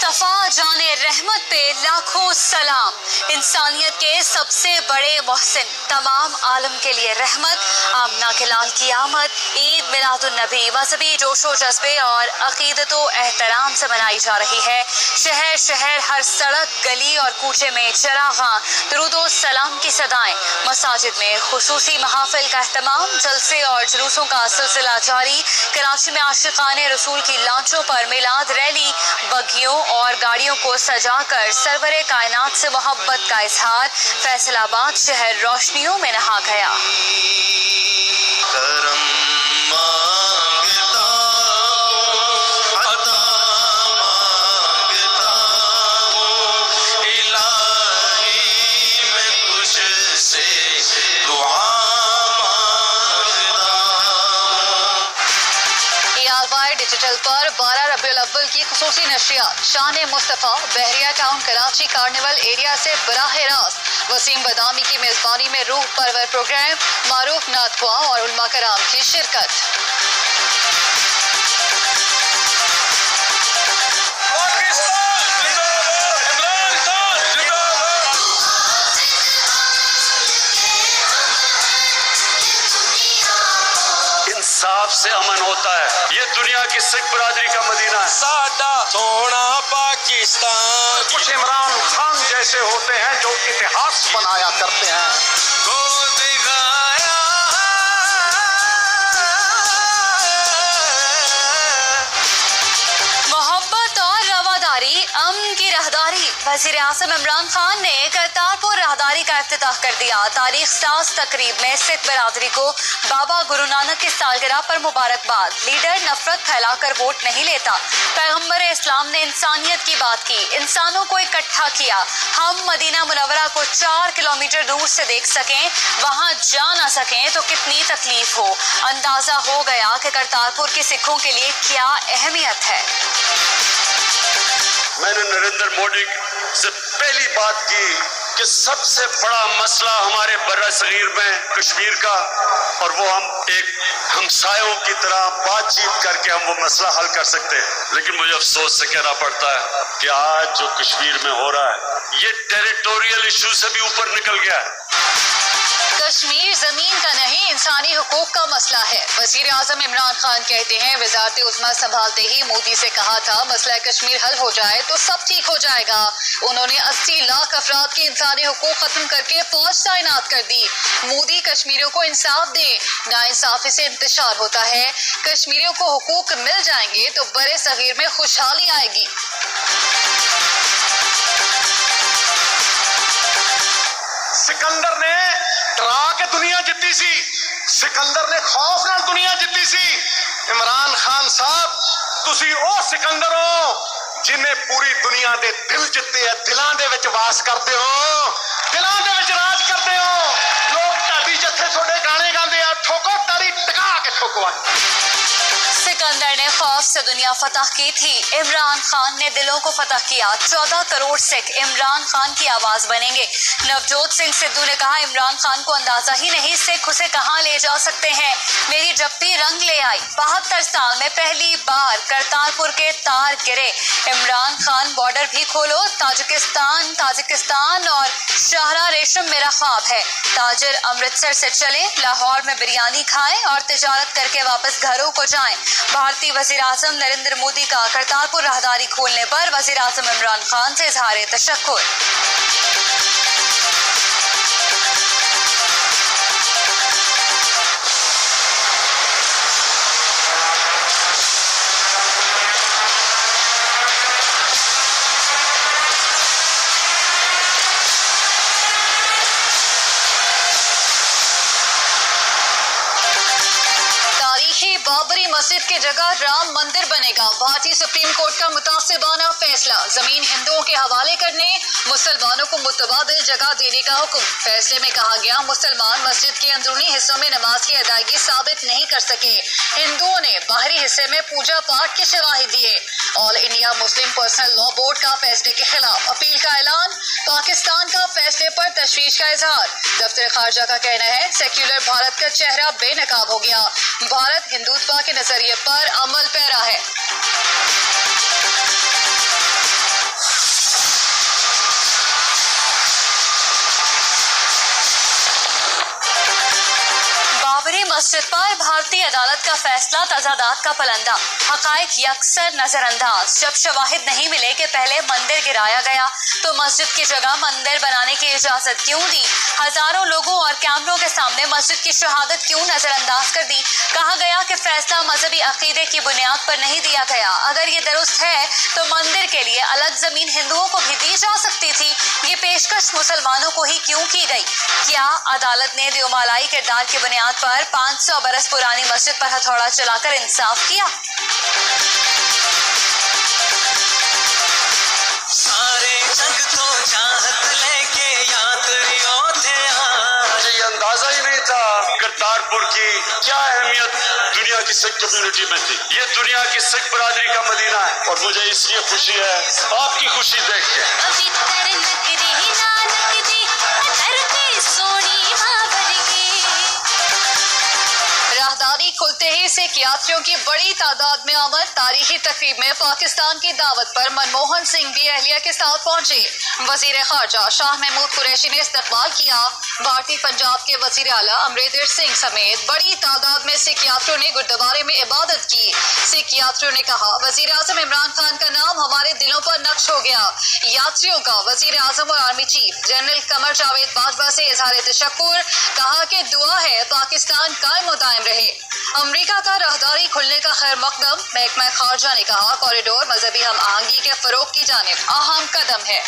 मुस्तफ़ा जाने रहमत पे लाखों सलाम। इंसानियत के सबसे बड़े मोहसिन, तमाम आलम के लिए रहमत। आमना के लाल की आमद ईद मिलादुन्नबी मजहबी जोशो जज्बे और अकीदतो एहतराम से मनाई जा रही है। शहर शहर, हर सड़क, गली और कूचे में चरागां, दुरूदो सलाम की सदाएं। मसाजिद में खुसूसी महाफिल का एहतमाम, जलसे और जुलूसों का सिलसिला जारी। कराची में आशिकाने रसूल की लांचों पर मिलाद रैली, बगियों और गाड़ियों को सजाकर सरवरे कायनात से मोहब्बत का इजहार। फैसलाबाद शहर रोशनियों में नहा गया। डिजिटल पर 12 रबीउल अव्वल की खुसूसी नशरियात। शान मुस्तफ़ा बहरिया टाउन कराची कार्निवल एरिया से बराह रास्त वसीम बदामी की मेजबानी में रूह परवर प्रोग्राम, मारूफ नातख्वा और उलमा कराम की शिरकत। इंसाफ से अमन होता है। ये दुनिया की सिख बरादरी का मदीना है। साडा सोना पाकिस्तान। कुछ इमरान खान जैसे होते हैं जो इतिहास बनाया करते हैं। मोहब्बत और रवादारी, अमन की राहदारी। वज़ीर आज़म इमरान खान ने करतारपुर राहदारी का इफ्तिताह कर दिया। तारीख साज तकरीब में सिख बरादरी को बाबा गुरु नानक की सालगिरह पर मुबारकबाद। लीडर नफरत फैलाकर वोट नहीं लेता। पैगंबर इस्लाम ने इंसानियत की बात की, इंसानों को इकट्ठा किया। हम मदीना मुनव्वरा को 4 किलोमीटर दूर से देख सकें, वहां जा ना सकें तो कितनी तकलीफ हो। अंदाजा हो गया कि करतारपुर के सिखों के लिए क्या अहमियत है। मैंने नरेंद्र मोदी से पहली बात की कि सबसे बड़ा मसला हमारे बर्रा-ए-सगीर में कश्मीर का, और वो हम एक हमसायों की तरह बातचीत करके हम वो मसला हल कर सकते हैं। लेकिन मुझे अफसोस से कहना पड़ता है कि आज जो कश्मीर में हो रहा है ये टेरिटोरियल इशू से भी ऊपर निकल गया है। कश्मीर जमीन का नहीं, इंसानी हुकूक का मसला है। वज़ीर आज़म इमरान खान कहते हैं, वज़ारत उज़्मा संभालते ही मोदी से कहा था मसला कश्मीर हल हो जाए तो सब ठीक हो जाएगा। उन्होंने 80 लाख अफराद के इंसानी हुकूक खत्म करके फौज तैनात कर दी। मोदी कश्मीरियों को इंसाफ दे, नाइंसाफी से इंतशार होता है। कश्मीरियों को हुकूक मिल जाएंगे तो बड़े सगीर में खुशहाली आएगी। सिकंदर ने डरा के दुनिया जित्ती सी, सिकंदर ने खौफ नाल दुनिया जित्ती सी। इमरान खान साहब, तुसी ओ सिकंदर हो जिन्हें पूरी दुनिया दे दिल जित्ते है, दिलां दे विच वास करते हो, दिलां दे विच राज करते हो। लोग ताड़ी जत्थे थोड़े गाने गाते हैं, ठोको ताड़ी टका के ठोको। सिकंदर ने खौफ से दुनिया फतह की थी, इमरान खान ने दिलों को फतह किया। 14 करोड़ सिख इमरान खान की आवाज बनेंगे। नवजोत सिंह सिद्धू ने कहा, इमरान खान को अंदाजा ही नहीं सिख उसे कहां ले जा सकते हैं। मेरी जप्पी रंग ले आई। 72 साल में पहली बार करतारपुर के तार गिरे। इमरान खान बॉर्डर भी खोलो, ताजिकिस्तान और शाहरा रेशम मेरा ख्वाब है। ताजिर अमृतसर से चले, लाहौर में बिरयानी खाएं और तिजारत करके वापस घरों को जाएं। भारतीय वज़ीर आज़म नरेंद्र मोदी का करतारपुर राहदारी खोलने पर वज़ीर आज़म इमरान खान से इज़हार तशक्कुर। बाबरी मस्जिद की जगह राम मंदिर बनेगा। भारतीय सुप्रीम कोर्ट का मुतासिबाना फैसला। जमीन हिंदुओं के हवाले करने, मुसलमानों को मुतबादिल जगह देने का हुक्म। फैसले में कहा गया, मुसलमान मस्जिद के अंदरूनी हिस्सों में नमाज की अदायगी साबित नहीं कर सके। हिंदुओं ने बाहरी हिस्से में पूजा पाठ की शवाहिद दिए। All India Muslim personal law board का फैसले के खिलाफ अपील का ऐलान। पाकिस्तान का फैसले पर तशवीश का इजहार। दफ्तर खारजा का कहना है, सेक्युलर भारत का चेहरा बेनकाब हो गया। भारत हिंदुत्व के नजरिए पर अमल पैरा है। मस्जिद पर भारतीय अदालत का फैसला तजादात का पलंदा, हकायक यकसर नजरअंदाज। जब शवाहिद नहीं मिले कि पहले मंदिर गिराया गया तो मस्जिद की जगह मंदिर बनाने की इजाजत क्यों दी? हजारों लोगों और कैमरों के सामने मस्जिद की शहादत क्यों नजरअंदाज कर दी? कहा गया कि फैसला मजहबी अकीदे की बुनियाद पर नहीं दिया गया। अगर ये दुरुस्त है तो मंदिर के लिए अलग जमीन हिंदुओं को भी दी जा सकती थी। ये पेशकश मुसलमानों को ही क्यों की गई? क्या अदालत ने दियोमालाई किरदार की बुनियाद पर 500 बरस पुरानी मस्जिद पर हथौड़ा चलाकर इंसाफ किया? सारे जग तो चाहत लेके यात्रियों थे आज। ये अंदाजा ही नहीं था करतारपुर की क्या अहमियत दुनिया की सिख कम्युनिटी में थी। ये दुनिया की सिख बरादरी का मदीना है और मुझे इसलिए खुशी है आपकी खुशी देख के। राहदारी खुलते ही सिख यात्रियों की बड़ी तादाद में आमद। तारीखी तकरीब में पाकिस्तान की दावत पर मनमोहन सिंह भी अहलिया के साथ पहुंचे। वजीर खारजा शाह महमूद कुरैशी ने इस्तकबाल किया। भारतीय पंजाब के वजीर आला अमरिंदर सिंह समेत बड़ी तादाद में सिख यात्रियों ने गुरुद्वारे में इबादत की। सिख यात्रियों ने कहा, वजीर आजम इमरान खान का नाम हमारे दिलों पर नक्श हो गया। यात्रियों का वजीर आजम और army chief general Qamar Javed Bajwa से इजहार तशक्कुर। कहा कि दुआ है पाकिस्तान कायम और दायम रहे। अमरीका का राहदारी खुलने का खैर मकदम। महकमा खारजा ने कहा, कॉरिडोर मजहबी हम आहंगी के फरोग की जानिब अहम कदम है।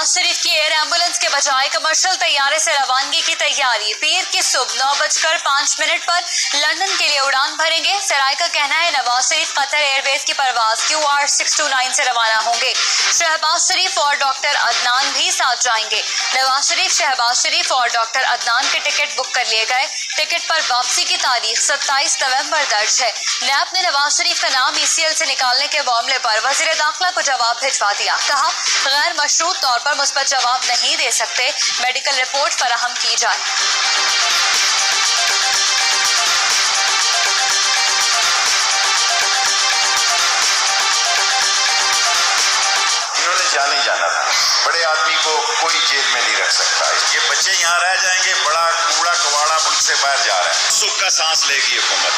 शरीफ की एयर एम्बुलेंस के बजाय कमर्शियल तैयारे से रवानगी की तैयारी। पीर की सुबह 9:05 पर लंदन के लिए उड़ान भरेंगे। सराय का कहना है नवाज शरीफ कतर एयरवेज की परवाज QR 629 से रवाना होंगे। शहबाज शरीफ और डॉक्टर अदनान भी साथ जाएंगे। नवाज शरीफ, शहबाज शरीफ और डॉक्टर अदनान के टिकट बुक कर लिए गए। टिकट पर वापसी की तारीख 27 नवंबर दर्ज है। नैब ने नवाज शरीफ का नाम ECL से निकालने के मामले पर वजीर दाखिला को जवाब भिजवा दिया। कहा, गैर मशरूत तौर पर मुस्बत जवाब नहीं दे सकते, मेडिकल रिपोर्ट फराहम की जाए। इन्होंने जाने जाना था। बड़े आदमी को कोई जेल में नहीं रख सकता। ये बच्चे यहाँ रह जाएंगे, बड़ा कूड़ा कवाड़ा मुल्क से बाहर जा रहा है। सुख का सांस लेगी हुकूमत।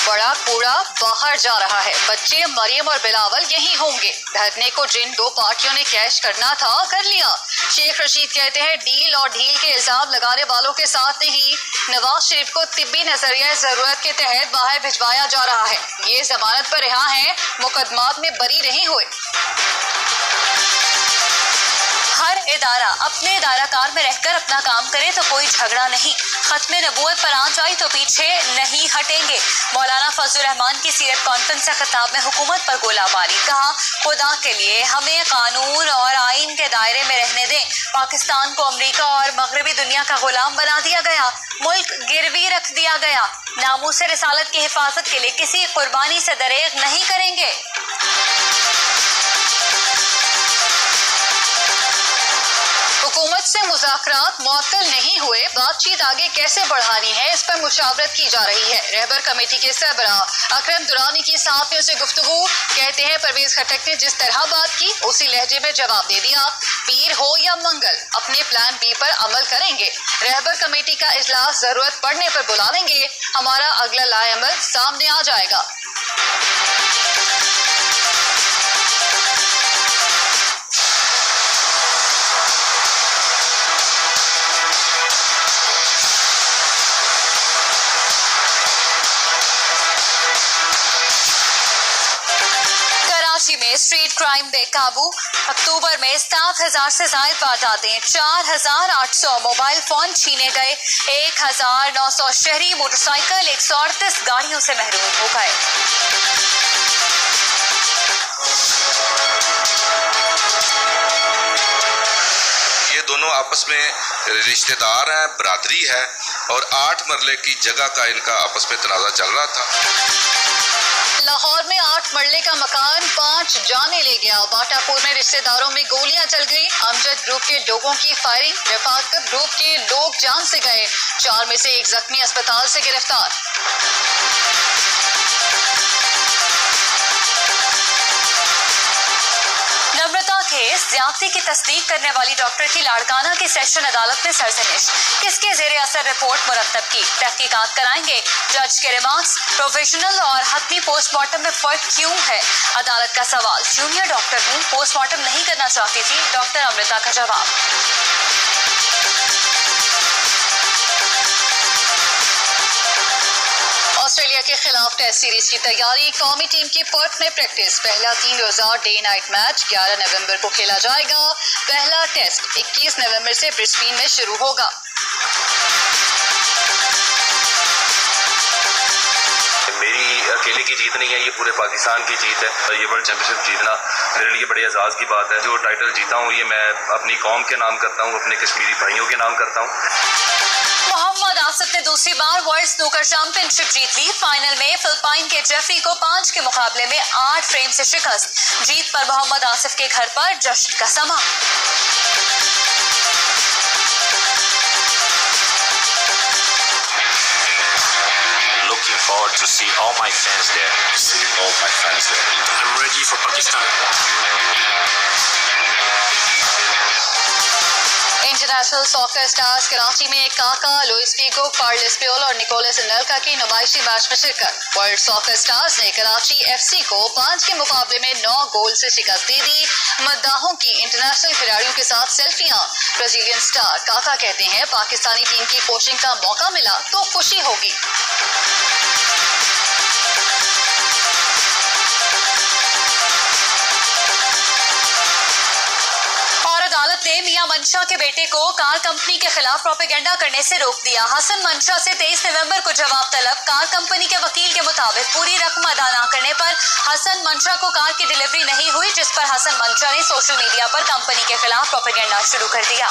बड़ा कूड़ा बाहर जा रहा है। बच्चे मरियम और बिलावल यही होंगे। धरने को जिन दो पार्टियों ने कैश करना था कर लिया। शेख रशीद कहते हैं, डील और ढील के इल्जाम लगाने वालों के साथ नहीं, नवाज शरीफ को तिब्बी नजरिया जरूरत के तहत बाहर भिजवाया जा रहा है। ये जमानत पर रिहा हैं, मुकदमात में बरी नहीं हुए। हर इदारा अपने इदाराकार में रहकर अपना काम करे तो कोई झगड़ा नहीं। खत्म नबूवत पर आंच आई तो पीछे नहीं हटेंगे। मौलाना फजलुर रहमान की सीरत कॉन्फ्रेंस से खिताब में हुकूमत पर गोलाबारी। कहा, खुदा के लिए हमें कानून और आइन के दायरे में रहने दें। पाकिस्तान को अमेरिका और मगरबी दुनिया का गुलाम बना दिया गया। मुल्क गिरवी रख दिया गया। नामूस रिसालत की हिफाजत के लिए किसी कुर्बानी से दरेग नहीं करेंगे। हुकूमत से मुज़ाकरात मुअत्तल नहीं हुए, बातचीत आगे कैसे बढ़ानी है इस पर मुशावरत की जा रही है। रहबर कमेटी के सरबरा अकरम दुरानी की सहाफ़ियों से गुफ्तगू। कहते हैं, परवेज खट्टक ने जिस तरह बात की उसी लहजे में जवाब दे दिया। पीर हो या मंगल, अपने प्लान B पर अमल करेंगे। रहबर कमेटी का इजलास जरूरत पड़ने पर बुला लेंगे। हमारा अगला लाएअमल सामने आ जाएगा। में स्ट्रीट क्राइम बेकाबू। अक्टूबर में 7,000 से ज्यादा वारदातें, 4,800 मोबाइल फोन छीने गए, 1,900 शहरी मोटरसाइकिल, 138 गाड़ियों से महरूम हो गए। ये दोनों आपस में रिश्तेदार हैं, बरादरी है और 8 मरले की जगह का इनका आपस में तनाज़ा चल रहा था। लाहौर में 8 मरले का मकान 5 जाने ले गया। बाटापुर में रिश्तेदारों में गोलियां चल गई। अमजद ग्रुप के लोगों की फायरिंग, रफाकत ग्रुप के लोग जान से गए। 4 में से एक जख्मी अस्पताल से गिरफ्तार। नम्रता केस ज्यादती की तस्दीक करने वाली डॉक्टर की लाड़काना की सेशन अदालत में सरजनिश। किसके जेरे असर रिपोर्ट मुरतब की, तहकीकात कराएंगे। जज के रिमार्क्स, प्रोफेशनल और हतमी पोस्टमार्टम में फर्क क्यों है? अदालत का सवाल, जूनियर डॉक्टर हूँ, पोस्टमार्टम नहीं करना चाहती थी। डॉक्टर अमृता का जवाब। ऑस्ट्रेलिया के खिलाफ टेस्ट सीरीज की तैयारी, कौमी टीम की पर्थ में प्रैक्टिस। पहला 3 रोजा डे नाइट मैच 11 नवंबर को खेला जाएगा। पहला टेस्ट 21 नवंबर से ब्रिस्बेन में शुरू होगा। मेरी अकेले की जीत नहीं है, ये पूरे पाकिस्तान की जीत है। ये वर्ल्ड चैंपियनशिप जीतना मेरे लिए बड़े एजाज़ की बात है। जो टाइटल जीता हूँ ये मैं अपनी कौम के नाम करता हूँ, अपने कश्मीरी भाइयों के नाम करता हूँ। मोहम्मद आसिफ ने दूसरी बार वर्ल्ड स्नूकर चैंपियनशिप जीत ली। फाइनल में फिलिपाइन के जेफरी को 5 के मुकाबले में 8 फ्रेम से शिकस्त। जीत पर मोहम्मद आसिफ के घर पर जश्न का समा। Looking forward to see all my fans there. See all my fans there. I'm ready for Pakistan. International soccer stars Karachi में काका, लुइस फिगो, कार्लोस प्योल और निकोलस एनेल्का की नुमाइशी मैच में शिरकत। वर्ल्ड सॉकर स्टार्स ने कराची एफसी को 5 के मुकाबले में 9 गोल से शिकस्त दे दी। मद्दाहों की इंटरनेशनल खिलाड़ियों के साथ सेल्फियां। ब्राजीलियन स्टार काका कहते हैं, पाकिस्तानी टीम की कोचिंग का मौका मिला तो खुशी होगी। अदालत ने मियां मंशा के बेटे को कार कंपनी के खिलाफ प्रोपेगेंडा करने से रोक दिया। हसन मंशा से 23 नवंबर को जवाब तलब। कार कंपनी के वकील के मुताबिक पूरी रकम अदा न करने पर हसन मंशा को कार की डिलीवरी नहीं हुई, जिस पर हसन मंशा ने सोशल मीडिया पर कंपनी के खिलाफ प्रोपेगेंडा शुरू कर दिया।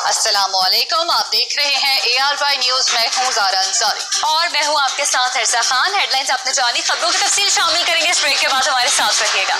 अस्सलामुअलैकुम, आप देख रहे हैं ARY न्यूज। मैं हूँ ज़ारा अंसारी और मैं हूँ आपके साथ हर्षा खान। हेडलाइंस आपने जानी, खबरों की तफसील शामिल करेंगे इस ब्रेक के बाद, हमारे साथ रहिएगा।